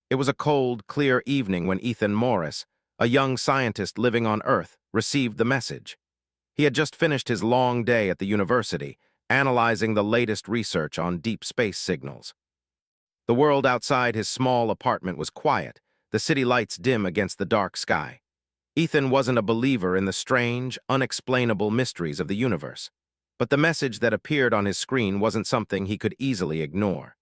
It was a cold, clear evening when Ethan Morris, a young scientist living on Earth, received the message. He had just finished his long day at the university, analyzing the latest research on deep space signals. The world outside his small apartment was quiet, the city lights dim against the dark sky. Ethan wasn't a believer in the strange, unexplainable mysteries of the universe, but the message that appeared on his screen wasn't something he could easily ignore.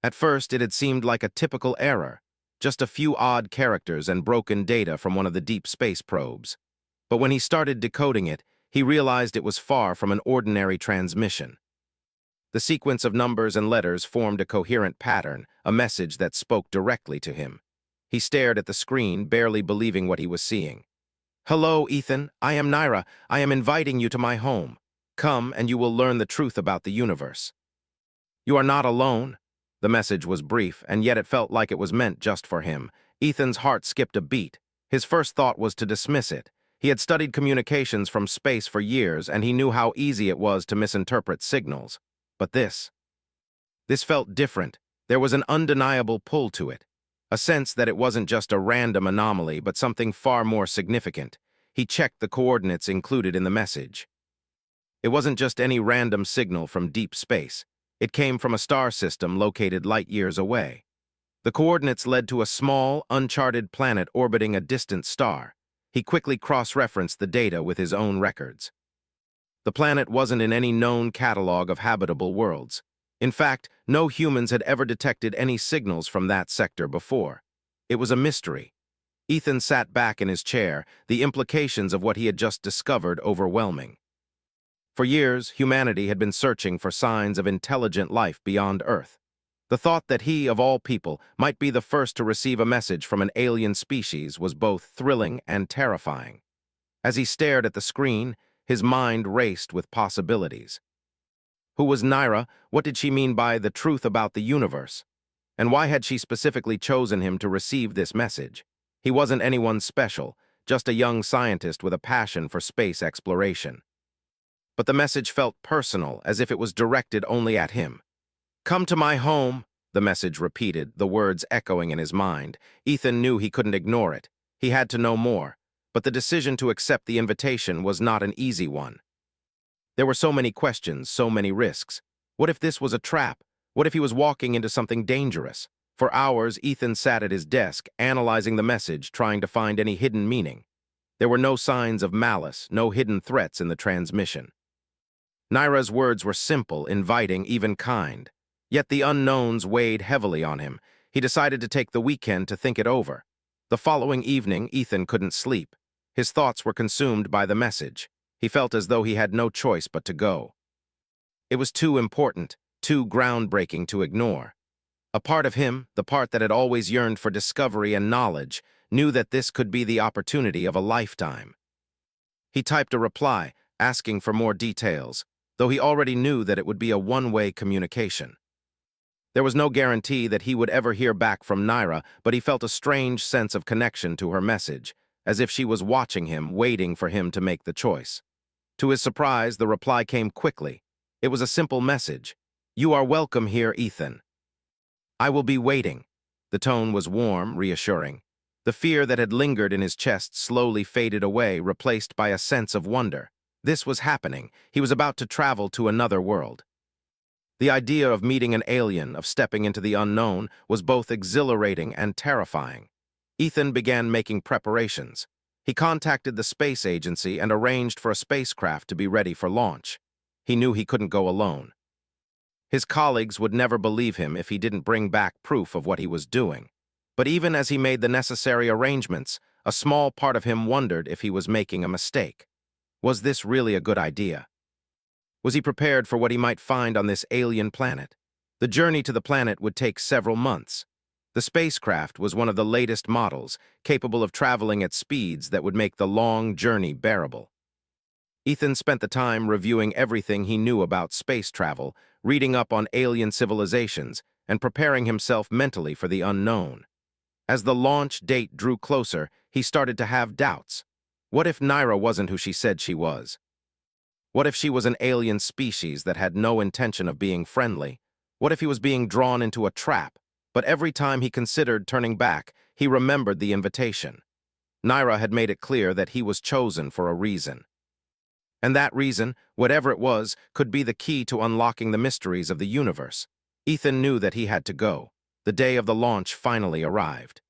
At first, it had seemed like a typical error, just a few odd characters and broken data from one of the deep space probes. But when he started decoding it, he realized it was far from an ordinary transmission. The sequence of numbers and letters formed a coherent pattern, a message that spoke directly to him. He stared at the screen, barely believing what he was seeing. "Hello, Ethan. I am Naira. I am inviting you to my home. Come, and you will learn the truth about the universe." "You are not alone." The message was brief, and yet it felt like it was meant just for him. Ethan's heart skipped a beat. His first thought was to dismiss it. He had studied communications from space for years, and he knew how easy it was to misinterpret signals. But this felt different. There was an undeniable pull to it. A sense that it wasn't just a random anomaly, but something far more significant. He checked the coordinates included in the message. It wasn't just any random signal from deep space. It came from a star system located light years away. The coordinates led to a small, uncharted planet orbiting a distant star. He quickly cross-referenced the data with his own records. The planet wasn't in any known catalog of habitable worlds. In fact, no humans had ever detected any signals from that sector before. It was a mystery. Ethan sat back in his chair, the implications of what he had just discovered overwhelming. For years, humanity had been searching for signs of intelligent life beyond Earth. The thought that he, of all people, might be the first to receive a message from an alien species was both thrilling and terrifying. As he stared at the screen, his mind raced with possibilities. Who was Naira? What did she mean by the truth about the universe? And why had she specifically chosen him to receive this message? He wasn't anyone special, just a young scientist with a passion for space exploration. But the message felt personal, as if it was directed only at him. "Come to my home," the message repeated, the words echoing in his mind. Ethan knew he couldn't ignore it. He had to know more. But the decision to accept the invitation was not an easy one. There were so many questions, so many risks. What if this was a trap? What if he was walking into something dangerous? For hours, Ethan sat at his desk, analyzing the message, trying to find any hidden meaning. There were no signs of malice, no hidden threats in the transmission. Naira's words were simple, inviting, even kind. Yet the unknowns weighed heavily on him. He decided to take the weekend to think it over. The following evening, Ethan couldn't sleep. His thoughts were consumed by the message. He felt as though he had no choice but to go. It was too important, too groundbreaking to ignore. A part of him, the part that had always yearned for discovery and knowledge, knew that this could be the opportunity of a lifetime. He typed a reply, asking for more details, though he already knew that it would be a one-way communication. There was no guarantee that he would ever hear back from Naira, but he felt a strange sense of connection to her message, as if she was watching him, waiting for him to make the choice. To his surprise, the reply came quickly. It was a simple message. "You are welcome here, Ethan. I will be waiting." The tone was warm, reassuring. The fear that had lingered in his chest slowly faded away, replaced by a sense of wonder. This was happening. He was about to travel to another world. The idea of meeting an alien, of stepping into the unknown, was both exhilarating and terrifying. Ethan began making preparations. He contacted the space agency and arranged for a spacecraft to be ready for launch. He knew he couldn't go alone. His colleagues would never believe him if he didn't bring back proof of what he was doing. But even as he made the necessary arrangements, a small part of him wondered if he was making a mistake. Was this really a good idea? Was he prepared for what he might find on this alien planet? The journey to the planet would take several months. The spacecraft was one of the latest models, capable of traveling at speeds that would make the long journey bearable. Ethan spent the time reviewing everything he knew about space travel, reading up on alien civilizations, and preparing himself mentally for the unknown. As the launch date drew closer, he started to have doubts. What if Naira wasn't who she said she was? What if she was an alien species that had no intention of being friendly? What if he was being drawn into a trap? but every time he considered turning back, he remembered the invitation. Naira had made it clear that he was chosen for a reason. And that reason, whatever it was, could be the key to unlocking the mysteries of the universe. Ethan knew that he had to go. The day of the launch finally arrived.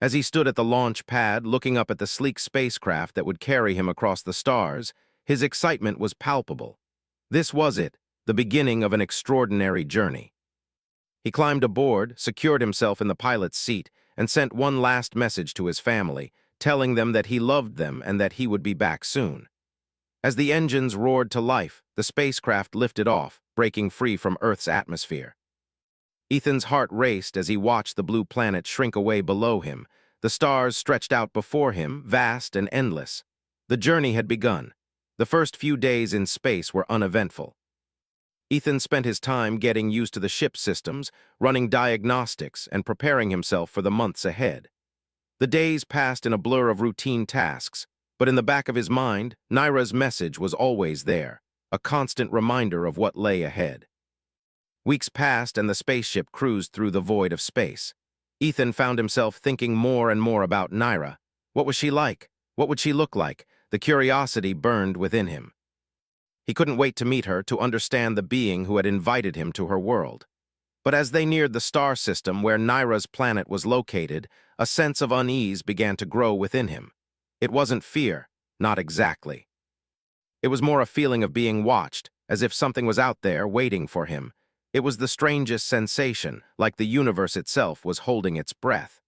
As he stood at the launch pad, looking up at the sleek spacecraft that would carry him across the stars, his excitement was palpable. This was it, the beginning of an extraordinary journey. He climbed aboard, secured himself in the pilot's seat, and sent one last message to his family, telling them that he loved them and that he would be back soon. As the engines roared to life, the spacecraft lifted off, breaking free from Earth's atmosphere. Ethan's heart raced as he watched the blue planet shrink away below him. The stars stretched out before him, vast and endless. The journey had begun. The first few days in space were uneventful. Ethan spent his time getting used to the ship's systems, running diagnostics, and preparing himself for the months ahead. The days passed in a blur of routine tasks, but in the back of his mind, Naira's message was always there, a constant reminder of what lay ahead. Weeks passed and the spaceship cruised through the void of space. Ethan found himself thinking more and more about Naira. What was she like? What would she look like? The curiosity burned within him. He couldn't wait to meet her, to understand the being who had invited him to her world. But as they neared the star system where Naira's planet was located, a sense of unease began to grow within him. It wasn't fear, not exactly. It was more a feeling of being watched, as if something was out there waiting for him. It was the strangest sensation, like the universe itself was holding its breath.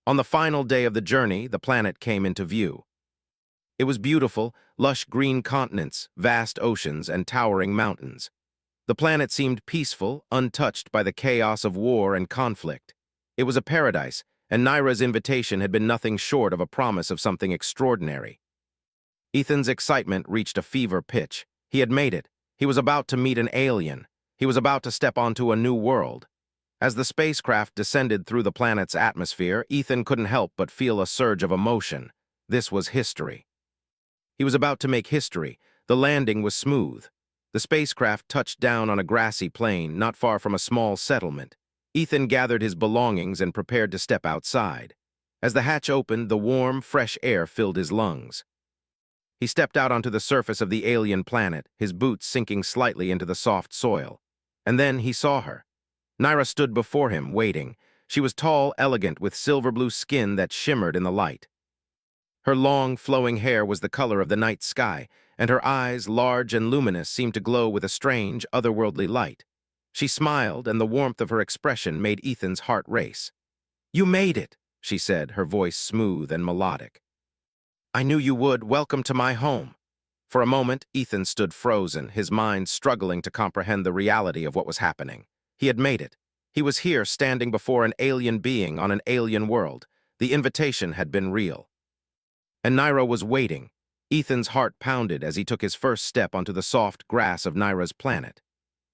On the final day of the journey, the planet came into view. It was beautiful, lush green continents, vast oceans, and towering mountains. The planet seemed peaceful, untouched by the chaos of war and conflict. It was a paradise, and Naira's invitation had been nothing short of a promise of something extraordinary. Ethan's excitement reached a fever pitch. He had made it. He was about to meet an alien. He was about to step onto a new world. As the spacecraft descended through the planet's atmosphere, Ethan couldn't help but feel a surge of emotion. This was history. He was about to make history. The landing was smooth. The spacecraft touched down on a grassy plain not far from a small settlement. Ethan gathered his belongings and prepared to step outside. As the hatch opened, the warm, fresh air filled his lungs. He stepped out onto the surface of the alien planet, his boots sinking slightly into the soft soil. And then he saw her. Naira stood before him, waiting. She was tall, elegant, with silver-blue skin that shimmered in the light. Her long, flowing hair was the color of the night sky, and her eyes, large and luminous, seemed to glow with a strange, otherworldly light. She smiled, and the warmth of her expression made Ethan's heart race. "You made it," she said, her voice smooth and melodic. "I knew you would. Welcome to my home." For a moment, Ethan stood frozen, his mind struggling to comprehend the reality of what was happening. He had made it. He was here, standing before an alien being on an alien world. The invitation had been real. And Naira was waiting. Ethan's heart pounded as he took his first step onto the soft grass of Naira's planet.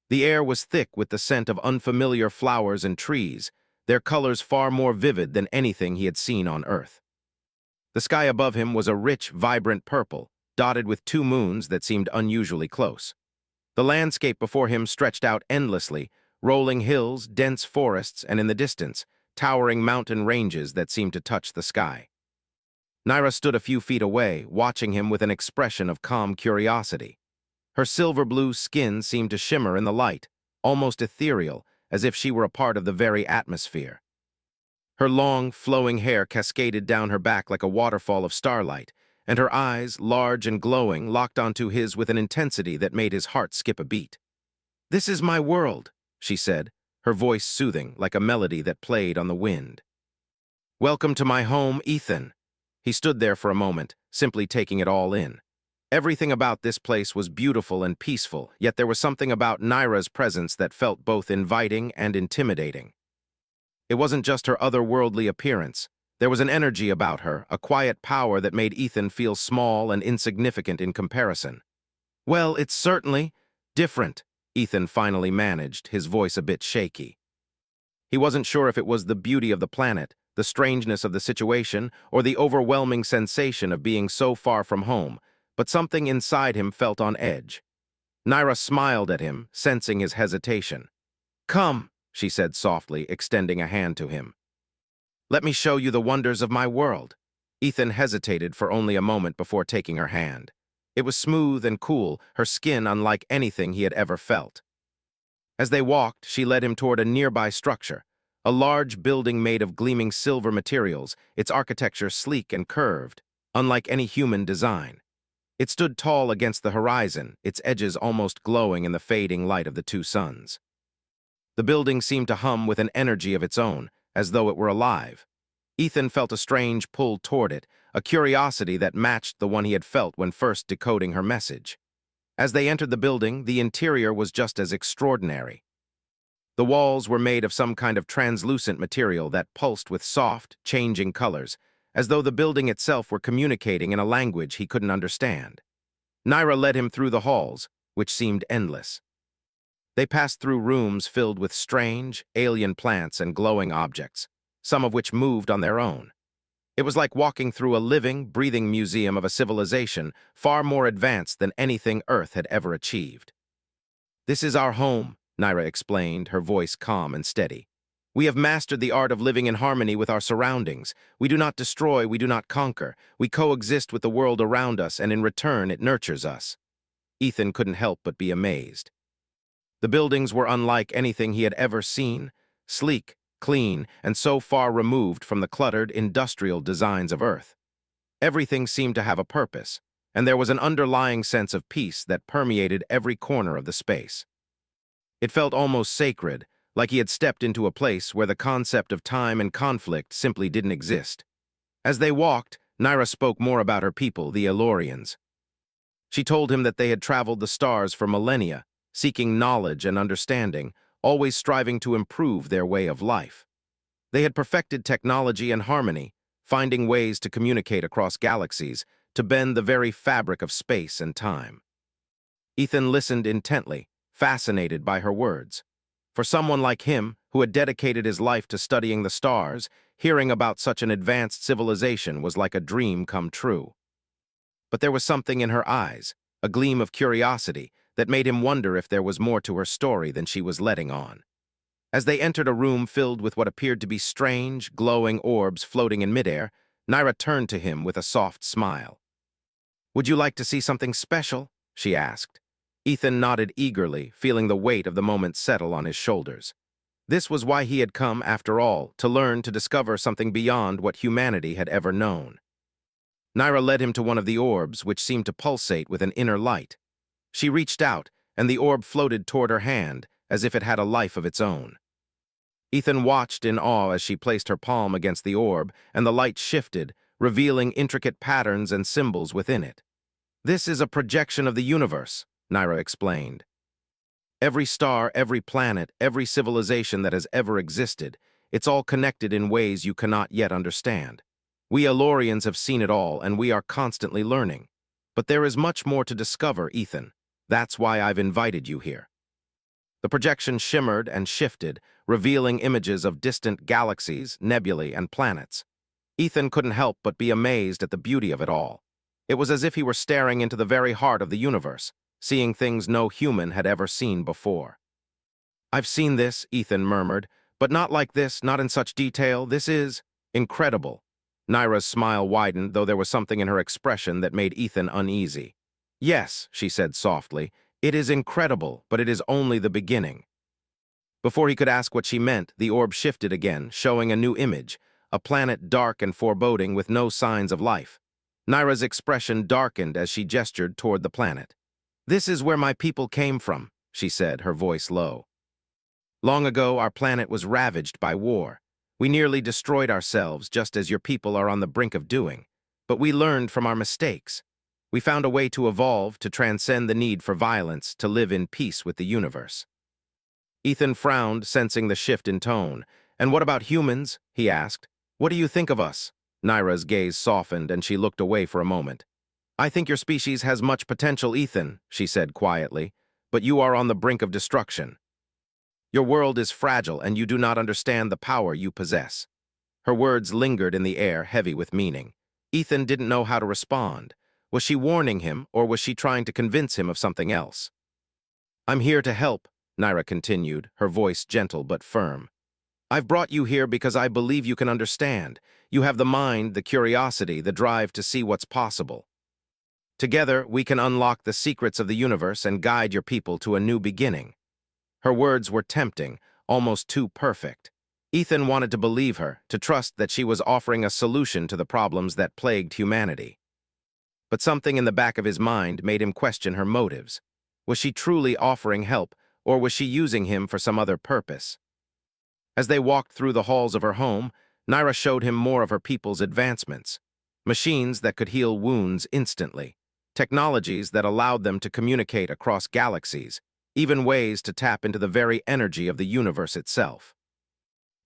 The air was thick with the scent of unfamiliar flowers and trees, their colors far more vivid than anything he had seen on Earth. The sky above him was a rich, vibrant purple, dotted with two moons that seemed unusually close. The landscape before him stretched out endlessly, rolling hills, dense forests, and in the distance, towering mountain ranges that seemed to touch the sky. Naira stood a few feet away, watching him with an expression of calm curiosity. Her silver-blue skin seemed to shimmer in the light, almost ethereal, as if she were a part of the very atmosphere. Her long, flowing hair cascaded down her back like a waterfall of starlight, and her eyes, large and glowing, locked onto his with an intensity that made his heart skip a beat. "This is my world," she said, her voice soothing like a melody that played on the wind. "Welcome to my home, Ethan." He stood there for a moment, simply taking it all in. Everything about this place was beautiful and peaceful, yet there was something about Naira's presence that felt both inviting and intimidating. It wasn't just her otherworldly appearance. There was an energy about her, a quiet power that made Ethan feel small and insignificant in comparison. "Well, it's certainly different," Ethan finally managed, his voice a bit shaky. He wasn't sure if it was the beauty of the planet, the strangeness of the situation, or the overwhelming sensation of being so far from home, but something inside him felt on edge. Naira smiled at him, sensing his hesitation. "Come," she said softly, extending a hand to him. Let me show you the wonders of my world. Ethan hesitated for only a moment before taking her hand. It was smooth and cool, her skin unlike anything he had ever felt. As they walked, she led him toward a nearby structure, a large building made of gleaming silver materials, its architecture sleek and curved, unlike any human design. It stood tall against the horizon, its edges almost glowing in the fading light of the two suns. The building seemed to hum with an energy of its own, as though it were alive. Ethan felt a strange pull toward it, a curiosity that matched the one he had felt when first decoding her message. As they entered the building, the interior was just as extraordinary. The walls were made of some kind of translucent material that pulsed with soft, changing colors, as though the building itself were communicating in a language he couldn't understand. Naira led him through the halls, which seemed endless. They passed through rooms filled with strange, alien plants and glowing objects, some of which moved on their own. It was like walking through a living, breathing museum of a civilization far more advanced than anything Earth had ever achieved. This is our home, Naira explained, her voice calm and steady. We have mastered the art of living in harmony with our surroundings. We do not destroy, we do not conquer. We coexist with the world around us, and in return it nurtures us. Ethan couldn't help but be amazed. The buildings were unlike anything he had ever seen, sleek, clean, and so far removed from the cluttered, industrial designs of Earth. Everything seemed to have a purpose, and there was an underlying sense of peace that permeated every corner of the space. It felt almost sacred, like he had stepped into a place where the concept of time and conflict simply didn't exist. As they walked, Naira spoke more about her people, the Elorians. She told him that they had traveled the stars for millennia, seeking knowledge and understanding, always striving to improve their way of life. They had perfected technology and harmony, finding ways to communicate across galaxies, to bend the very fabric of space and time. Ethan listened intently, fascinated by her words. For someone like him, who had dedicated his life to studying the stars, hearing about such an advanced civilization was like a dream come true. But there was something in her eyes, a gleam of curiosity, that made him wonder if there was more to her story than she was letting on. As they entered a room filled with what appeared to be strange, glowing orbs floating in midair, Naira turned to him with a soft smile. "Would you like to see something special?" she asked. Ethan nodded eagerly, feeling the weight of the moment settle on his shoulders. This was why he had come, after all, to learn to discover something beyond what humanity had ever known. Naira led him to one of the orbs, which seemed to pulsate with an inner light. She reached out, and the orb floated toward her hand, as if it had a life of its own. Ethan watched in awe as she placed her palm against the orb, and the light shifted, revealing intricate patterns and symbols within it. "This is a projection of the universe," Naira explained. "Every star, every planet, every civilization that has ever existed, it's all connected in ways you cannot yet understand. We Elorians have seen it all, and we are constantly learning. But there is much more to discover, Ethan. That's why I've invited you here." The projection shimmered and shifted, revealing images of distant galaxies, nebulae, and planets. Ethan couldn't help but be amazed at the beauty of it all. It was as if he were staring into the very heart of the universe, seeing things no human had ever seen before. "I've seen this," Ethan murmured, "but not like this, not in such detail. This is incredible." Naira's smile widened, though there was something in her expression that made Ethan uneasy. "Yes," she said softly, "it is incredible, but it is only the beginning." Before he could ask what she meant, the orb shifted again, showing a new image, a planet dark and foreboding with no signs of life. Naira's expression darkened as she gestured toward the planet. "This is where my people came from," she said, her voice low. "Long ago, our planet was ravaged by war. We nearly destroyed ourselves, just as your people are on the brink of doing. But we learned from our mistakes. We found a way to evolve, to transcend the need for violence, to live in peace with the universe." Ethan frowned, sensing the shift in tone. "And what about humans?" he asked. "What do you think of us?" Naira's gaze softened, and she looked away for a moment. "I think your species has much potential, Ethan," she said quietly, "but you are on the brink of destruction. Your world is fragile, and you do not understand the power you possess." Her words lingered in the air, heavy with meaning. Ethan didn't know how to respond. Was she warning him, or was she trying to convince him of something else? "I'm here to help," Naira continued, her voice gentle but firm. I've brought you here because I believe you can understand. You have the mind, the curiosity, the drive to see what's possible. Together, we can unlock the secrets of the universe and guide your people to a new beginning. Her words were tempting, almost too perfect. Ethan wanted to believe her, to trust that she was offering a solution to the problems that plagued humanity. But something in the back of his mind made him question her motives. Was she truly offering help, or was she using him for some other purpose? As they walked through the halls of her home, Naira showed him more of her people's advancements. Machines that could heal wounds instantly, technologies that allowed them to communicate across galaxies, even ways to tap into the very energy of the universe itself.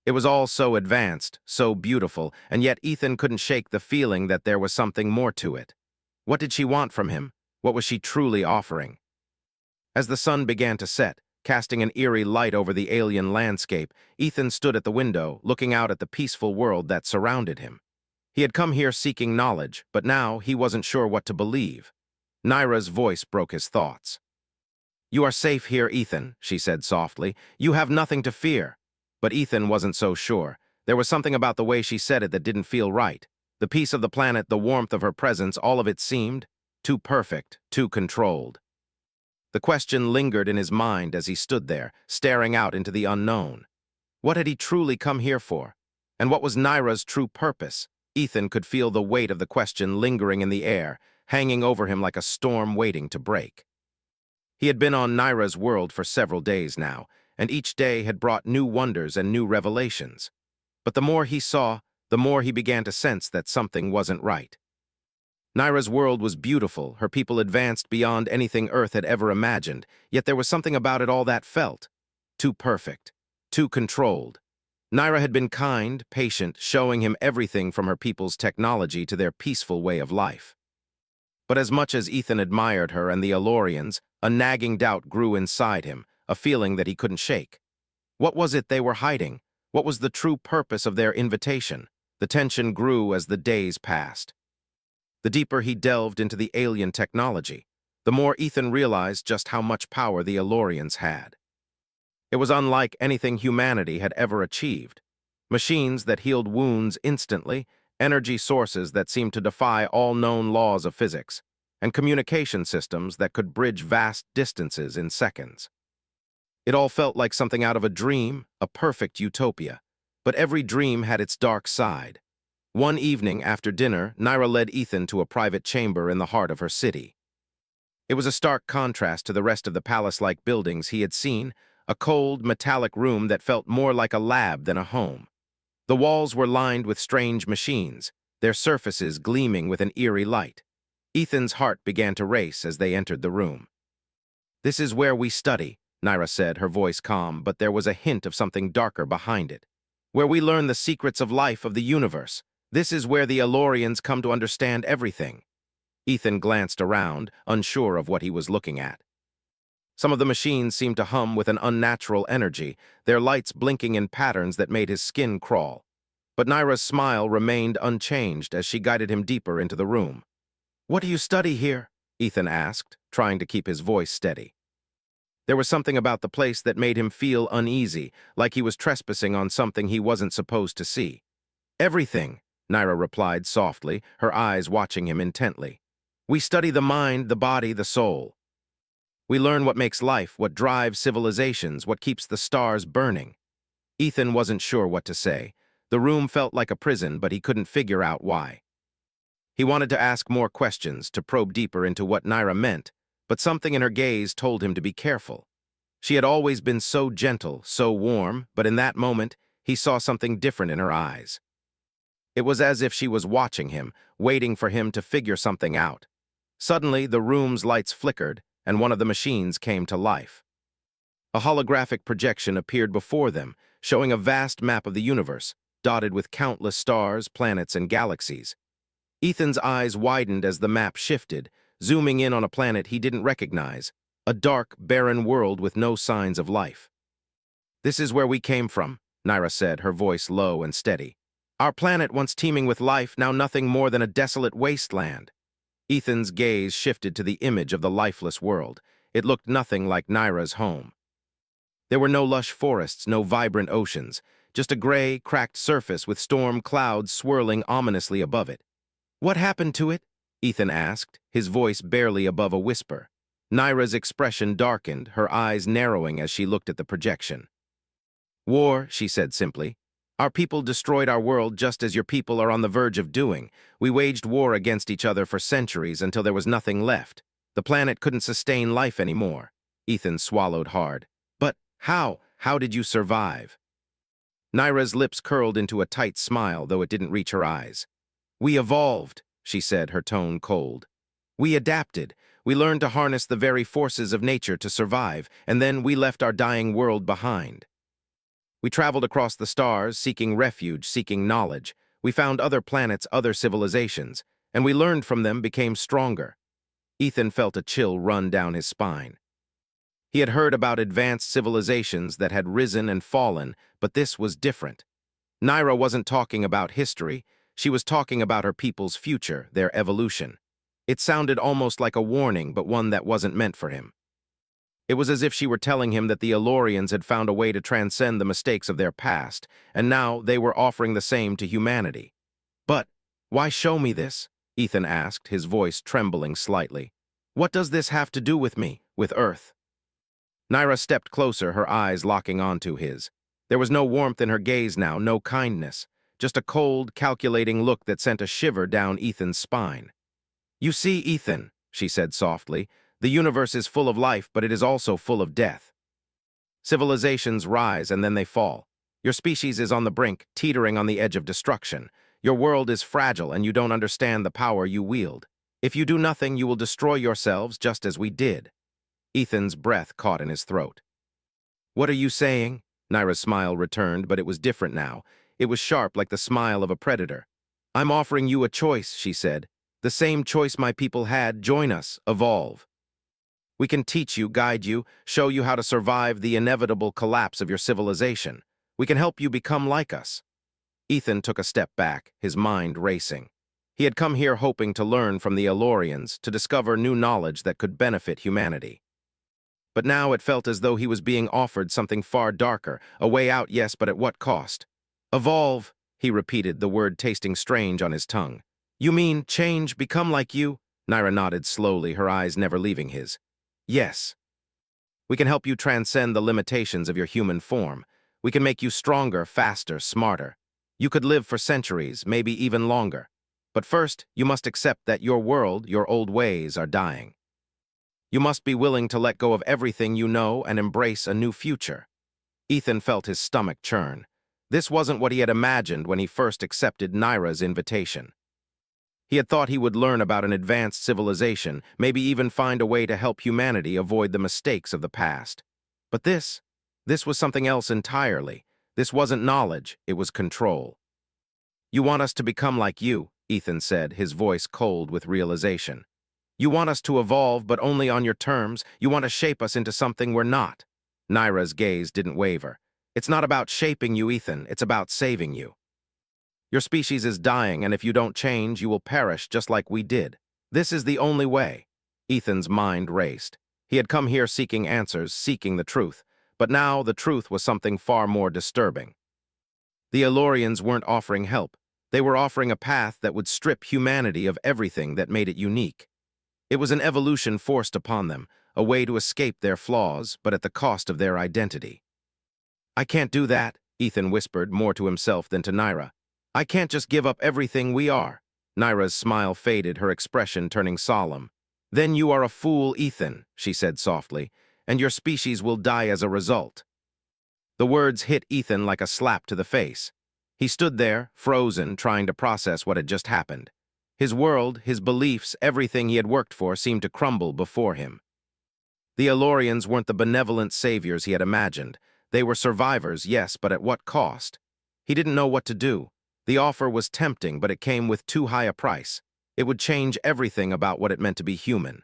It was all so advanced, so beautiful, and yet Ethan couldn't shake the feeling that there was something more to it. What did she want from him? What was she truly offering? As the sun began to set, casting an eerie light over the alien landscape, Ethan stood at the window, looking out at the peaceful world that surrounded him. He had come here seeking knowledge, but now he wasn't sure what to believe. Naira's voice broke his thoughts. "You are safe here, Ethan," she said softly. "You have nothing to fear." But Ethan wasn't so sure. There was something about the way she said it that didn't feel right. The peace of the planet, the warmth of her presence, all of it seemed too perfect, too controlled. The question lingered in his mind as he stood there, staring out into the unknown. What had he truly come here for? And what was Naira's true purpose? Ethan could feel the weight of the question lingering in the air, hanging over him like a storm waiting to break. He had been on Naira's world for several days now, and each day had brought new wonders and new revelations. But the more he saw, the more he began to sense that something wasn't right. Naira's world was beautiful, her people advanced beyond anything Earth had ever imagined, yet there was something about it all that felt too perfect, too controlled. Naira had been kind, patient, showing him everything from her people's technology to their peaceful way of life. But as much as Ethan admired her and the Alorians, a nagging doubt grew inside him, a feeling that he couldn't shake. What was it they were hiding? What was the true purpose of their invitation? The tension grew as the days passed. The deeper he delved into the alien technology, the more Ethan realized just how much power the Alorians had. It was unlike anything humanity had ever achieved. Machines that healed wounds instantly, energy sources that seemed to defy all known laws of physics, and communication systems that could bridge vast distances in seconds. It all felt like something out of a dream, a perfect utopia. But every dream had its dark side. One evening after dinner, Naira led Ethan to a private chamber in the heart of her city. It was a stark contrast to the rest of the palace-like buildings he had seen, a cold, metallic room that felt more like a lab than a home. The walls were lined with strange machines, their surfaces gleaming with an eerie light. Ethan's heart began to race as they entered the room. "This is where we study," Naira said, her voice calm, but there was a hint of something darker behind it. "Where we learn the secrets of life, of the universe. This is where the Alorians come to understand everything." Ethan glanced around, unsure of what he was looking at. Some of the machines seemed to hum with an unnatural energy, their lights blinking in patterns that made his skin crawl. But Naira's smile remained unchanged as she guided him deeper into the room. "What do you study here?" Ethan asked, trying to keep his voice steady. There was something about the place that made him feel uneasy, like he was trespassing on something he wasn't supposed to see. "Everything," Naira replied softly, her eyes watching him intently. "We study the mind, the body, the soul. We learn what makes life, what drives civilizations, what keeps the stars burning." Ethan wasn't sure what to say. The room felt like a prison, but he couldn't figure out why. He wanted to ask more questions, to probe deeper into what Naira meant, but something in her gaze told him to be careful. She had always been so gentle, so warm, but in that moment, he saw something different in her eyes. It was as if she was watching him, waiting for him to figure something out. Suddenly, the room's lights flickered, and one of the machines came to life. A holographic projection appeared before them, showing a vast map of the universe, dotted with countless stars, planets, and galaxies. Ethan's eyes widened as the map shifted, zooming in on a planet he didn't recognize, a dark, barren world with no signs of life. "This is where we came from," Naira said, her voice low and steady. "Our planet, once teeming with life, now nothing more than a desolate wasteland." Ethan's gaze shifted to the image of the lifeless world. It looked nothing like Naira's home. There were no lush forests, no vibrant oceans, just a gray, cracked surface with storm clouds swirling ominously above it. "What happened to it?" Ethan asked, his voice barely above a whisper. Naira's expression darkened, her eyes narrowing as she looked at the projection. "War," she said simply. "Our people destroyed our world just as your people are on the verge of doing. We waged war against each other for centuries until there was nothing left. The planet couldn't sustain life anymore." Ethan swallowed hard. "But how? How did you survive?" Naira's lips curled into a tight smile, though it didn't reach her eyes. "We evolved," she said, her tone cold. "We adapted. We learned to harness the very forces of nature to survive, and then we left our dying world behind. We traveled across the stars, seeking refuge, seeking knowledge. We found other planets, other civilizations, and we learned from them, became stronger." Ethan felt a chill run down his spine. He had heard about advanced civilizations that had risen and fallen, but this was different. Naira wasn't talking about history. She was talking about her people's future, their evolution. It sounded almost like a warning, but one that wasn't meant for him. It was as if she were telling him that the Elorians had found a way to transcend the mistakes of their past, and now they were offering the same to humanity. "But why show me this?" Ethan asked, his voice trembling slightly. "What does this have to do with me, with Earth?" Naira stepped closer, her eyes locking onto his. There was no warmth in her gaze now, no kindness, just a cold, calculating look that sent a shiver down Ethan's spine. "You see, Ethan," she said softly, "the universe is full of life, but it is also full of death. Civilizations rise and then they fall. Your species is on the brink, teetering on the edge of destruction. Your world is fragile and you don't understand the power you wield. If you do nothing, you will destroy yourselves just as we did." Ethan's breath caught in his throat. "What are you saying?" Naira's smile returned, but it was different now. It was sharp, like the smile of a predator. "I'm offering you a choice," she said. "The same choice my people had. Join us, evolve. We can teach you, guide you, show you how to survive the inevitable collapse of your civilization. We can help you become like us." Ethan took a step back, his mind racing. He had come here hoping to learn from the Elorians, to discover new knowledge that could benefit humanity. But now it felt as though he was being offered something far darker, a way out, yes, but at what cost? "Evolve," he repeated, the word tasting strange on his tongue. "You mean change, become like you?" Naira nodded slowly, her eyes never leaving his. "Yes. We can help you transcend the limitations of your human form. We can make you stronger, faster, smarter. You could live for centuries, maybe even longer. But first, you must accept that your world, your old ways, are dying. You must be willing to let go of everything you know and embrace a new future." Ethan felt his stomach churn. This wasn't what he had imagined when he first accepted Naira's invitation. He had thought he would learn about an advanced civilization, maybe even find a way to help humanity avoid the mistakes of the past. But this was something else entirely. This wasn't knowledge, it was control. "You want us to become like you," Ethan said, his voice cold with realization. "You want us to evolve, but only on your terms. You want to shape us into something we're not." Naira's gaze didn't waver. "It's not about shaping you, Ethan. It's about saving you. Your species is dying, and if you don't change, you will perish just like we did. This is the only way." Ethan's mind raced. He had come here seeking answers, seeking the truth. But now the truth was something far more disturbing. The Elorians weren't offering help. They were offering a path that would strip humanity of everything that made it unique. It was an evolution forced upon them, a way to escape their flaws, but at the cost of their identity. "I can't do that," Ethan whispered, more to himself than to Naira. "I can't just give up everything we are." Naira's smile faded, her expression turning solemn. "Then you are a fool, Ethan," she said softly, "and your species will die as a result." The words hit Ethan like a slap to the face. He stood there, frozen, trying to process what had just happened. His world, his beliefs, everything he had worked for seemed to crumble before him. The Elorians weren't the benevolent saviors he had imagined. They were survivors, yes, but at what cost? He didn't know what to do. The offer was tempting, but it came with too high a price. It would change everything about what it meant to be human.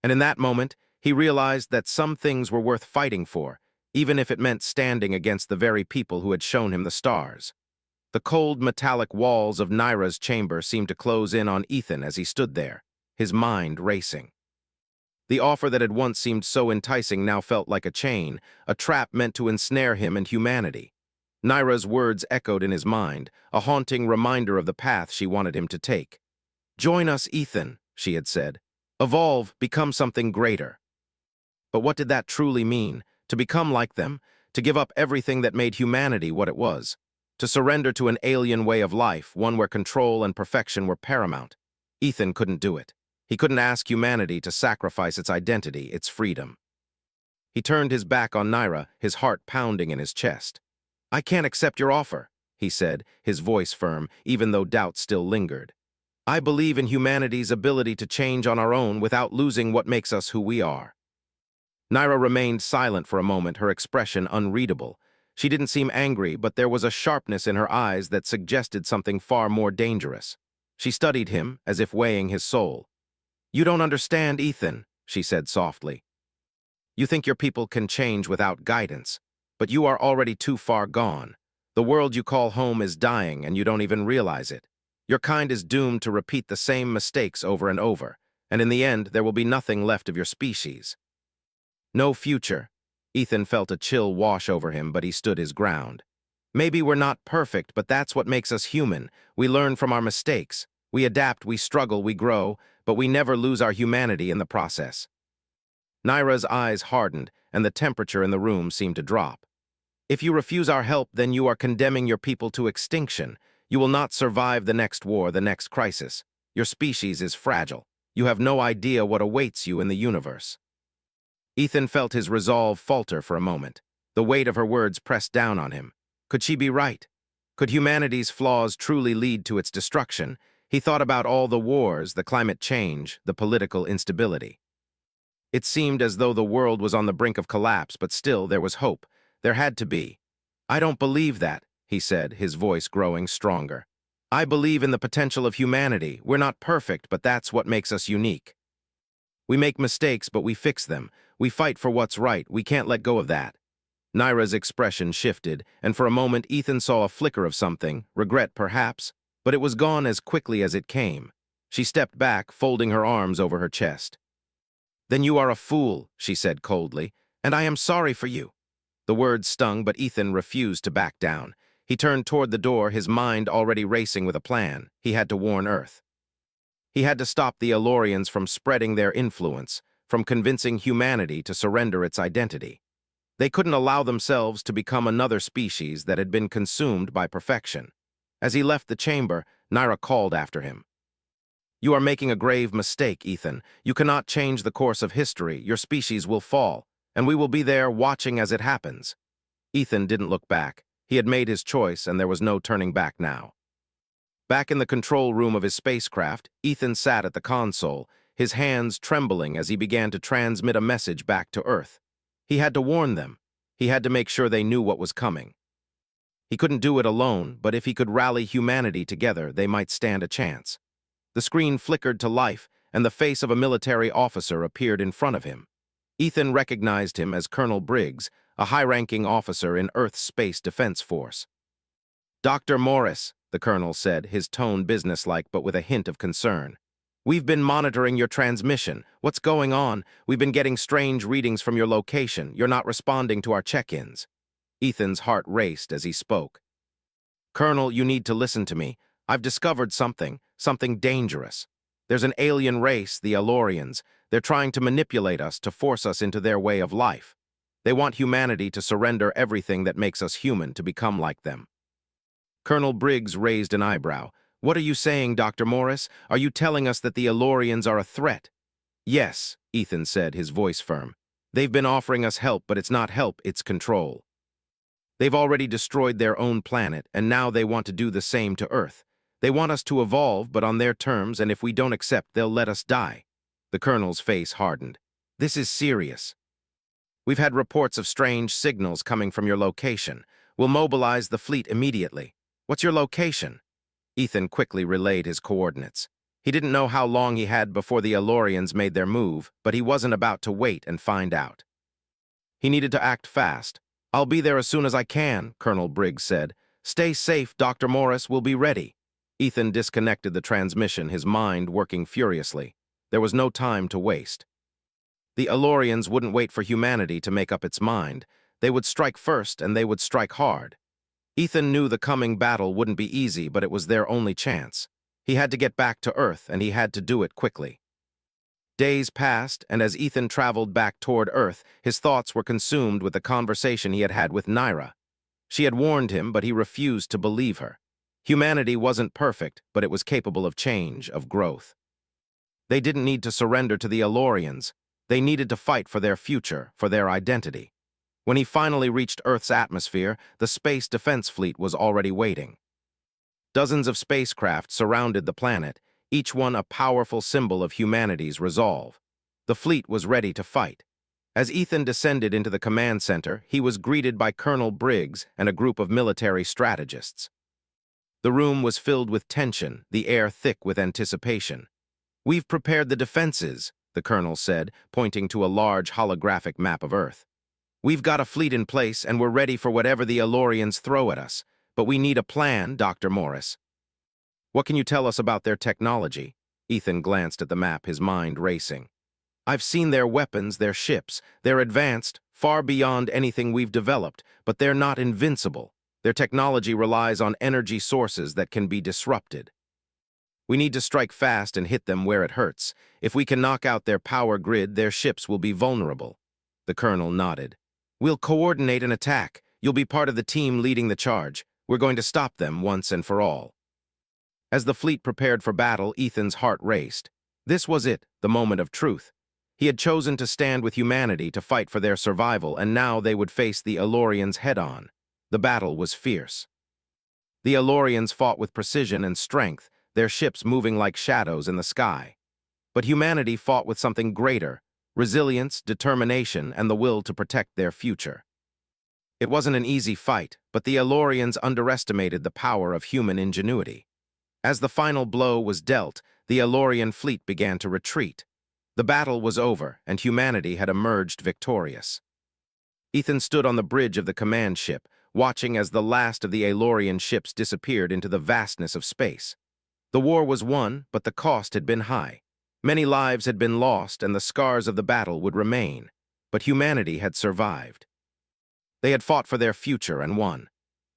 And in that moment, he realized that some things were worth fighting for, even if it meant standing against the very people who had shown him the stars. The cold, metallic walls of Naira's chamber seemed to close in on Ethan as he stood there, his mind racing. The offer that had once seemed so enticing now felt like a chain, a trap meant to ensnare him and humanity. Naira's words echoed in his mind, a haunting reminder of the path she wanted him to take. "Join us, Ethan," she had said. "Evolve, become something greater." But what did that truly mean? To become like them? To give up everything that made humanity what it was? To surrender to an alien way of life, one where control and perfection were paramount? Ethan couldn't do it. He couldn't ask humanity to sacrifice its identity, its freedom. He turned his back on Naira, his heart pounding in his chest. "I can't accept your offer," he said, his voice firm, even though doubt still lingered. "I believe in humanity's ability to change on our own without losing what makes us who we are." Naira remained silent for a moment, her expression unreadable. She didn't seem angry, but there was a sharpness in her eyes that suggested something far more dangerous. She studied him, as if weighing his soul. "You don't understand, Ethan," she said softly. "You think your people can change without guidance, but you are already too far gone. The world you call home is dying, and you don't even realize it. Your kind is doomed to repeat the same mistakes over and over, and in the end, there will be nothing left of your species." No future. Ethan felt a chill wash over him, but he stood his ground. "Maybe we're not perfect, but that's what makes us human. We learn from our mistakes. We adapt, we struggle, we grow, but we never lose our humanity in the process." Naira's eyes hardened, and the temperature in the room seemed to drop. "If you refuse our help, then you are condemning your people to extinction. You will not survive the next war, the next crisis. Your species is fragile. You have no idea what awaits you in the universe." Ethan felt his resolve falter for a moment. The weight of her words pressed down on him. Could she be right? Could humanity's flaws truly lead to its destruction? He thought about all the wars, the climate change, the political instability. It seemed as though the world was on the brink of collapse, but still there was hope. There had to be. "I don't believe that," he said, his voice growing stronger. "I believe in the potential of humanity. We're not perfect, but that's what makes us unique. We make mistakes, but we fix them. We fight for what's right. We can't let go of that." Naira's expression shifted, and for a moment Ethan saw a flicker of something, regret perhaps, but it was gone as quickly as it came. She stepped back, folding her arms over her chest. "Then you are a fool," she said coldly, "and I am sorry for you." The words stung, but Ethan refused to back down. He turned toward the door, his mind already racing with a plan. He had to warn Earth. He had to stop the Elorians from spreading their influence, from convincing humanity to surrender its identity. They couldn't allow themselves to become another species that had been consumed by perfection. As he left the chamber, Naira called after him. "You are making a grave mistake, Ethan. You cannot change the course of history. Your species will fall, and we will be there watching as it happens." Ethan didn't look back. He had made his choice, and there was no turning back now. Back in the control room of his spacecraft, Ethan sat at the console, his hands trembling as he began to transmit a message back to Earth. He had to warn them. He had to make sure they knew what was coming. He couldn't do it alone, but if he could rally humanity together, they might stand a chance. The screen flickered to life, and the face of a military officer appeared in front of him. Ethan recognized him as Colonel Briggs, a high-ranking officer in Earth's Space Defense Force. "Dr. Morris," the colonel said, his tone businesslike but with a hint of concern. "We've been monitoring your transmission. What's going on? We've been getting strange readings from your location. You're not responding to our check-ins." Ethan's heart raced as he spoke. "Colonel, you need to listen to me. I've discovered something dangerous. There's an alien race, the Elorians. They're trying to manipulate us to force us into their way of life. They want humanity to surrender everything that makes us human to become like them." Colonel Briggs raised an eyebrow. "What are you saying, Dr. Morris? Are you telling us that the Elorians are a threat?" "Yes," Ethan said, his voice firm. "They've been offering us help, but it's not help, it's control. They've already destroyed their own planet, and now they want to do the same to Earth. They want us to evolve, but on their terms, and if we don't accept, they'll let us die." The colonel's face hardened. "This is serious. We've had reports of strange signals coming from your location. We'll mobilize the fleet immediately. What's your location?" Ethan quickly relayed his coordinates. He didn't know how long he had before the Elorians made their move, but he wasn't about to wait and find out. He needed to act fast. "I'll be there as soon as I can," Colonel Briggs said. "Stay safe, Dr. Morris. We'll be ready." Ethan disconnected the transmission, his mind working furiously. There was no time to waste. The Elorians wouldn't wait for humanity to make up its mind. They would strike first, and they would strike hard. Ethan knew the coming battle wouldn't be easy, but it was their only chance. He had to get back to Earth, and he had to do it quickly. Days passed, and as Ethan traveled back toward Earth, his thoughts were consumed with the conversation he had had with Naira. She had warned him, but he refused to believe her. Humanity wasn't perfect, but it was capable of change, of growth. They didn't need to surrender to the Elorians. They needed to fight for their future, for their identity. When he finally reached Earth's atmosphere, the Space Defense Fleet was already waiting. Dozens of spacecraft surrounded the planet, each one a powerful symbol of humanity's resolve. The fleet was ready to fight. As Ethan descended into the command center, he was greeted by Colonel Briggs and a group of military strategists. The room was filled with tension, the air thick with anticipation. "We've prepared the defenses," the colonel said, pointing to a large holographic map of Earth. "We've got a fleet in place, and we're ready for whatever the Elorians throw at us. But we need a plan, Dr. Morris." "What can you tell us about their technology?" Ethan glanced at the map, his mind racing. "I've seen their weapons, their ships. They're advanced, far beyond anything we've developed, but they're not invincible. Their technology relies on energy sources that can be disrupted. We need to strike fast and hit them where it hurts. If we can knock out their power grid, their ships will be vulnerable." The colonel nodded. "We'll coordinate an attack. You'll be part of the team leading the charge. We're going to stop them once and for all." As the fleet prepared for battle, Ethan's heart raced. This was it, the moment of truth. He had chosen to stand with humanity to fight for their survival, and now they would face the Elorians head-on. The battle was fierce. The Elorians fought with precision and strength, their ships moving like shadows in the sky. But humanity fought with something greater: resilience, determination, and the will to protect their future. It wasn't an easy fight, but the Elorians underestimated the power of human ingenuity. As the final blow was dealt, the Elorian fleet began to retreat. The battle was over, and humanity had emerged victorious. Ethan stood on the bridge of the command ship, watching as the last of the Elorian ships disappeared into the vastness of space. The war was won, but the cost had been high. Many lives had been lost, and the scars of the battle would remain. But humanity had survived. They had fought for their future and won.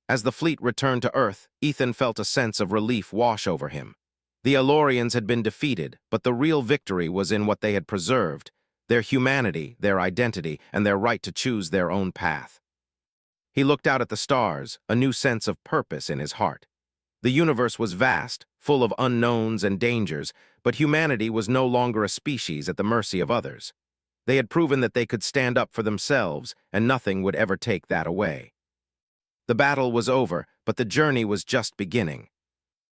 As the fleet returned to Earth, Ethan felt a sense of relief wash over him. The Elorians had been defeated, but the real victory was in what they had preserved: their humanity, their identity, and their right to choose their own path. He looked out at the stars, a new sense of purpose in his heart. The universe was vast, full of unknowns and dangers, but humanity was no longer a species at the mercy of others. They had proven that they could stand up for themselves, and nothing would ever take that away. The battle was over, but the journey was just beginning.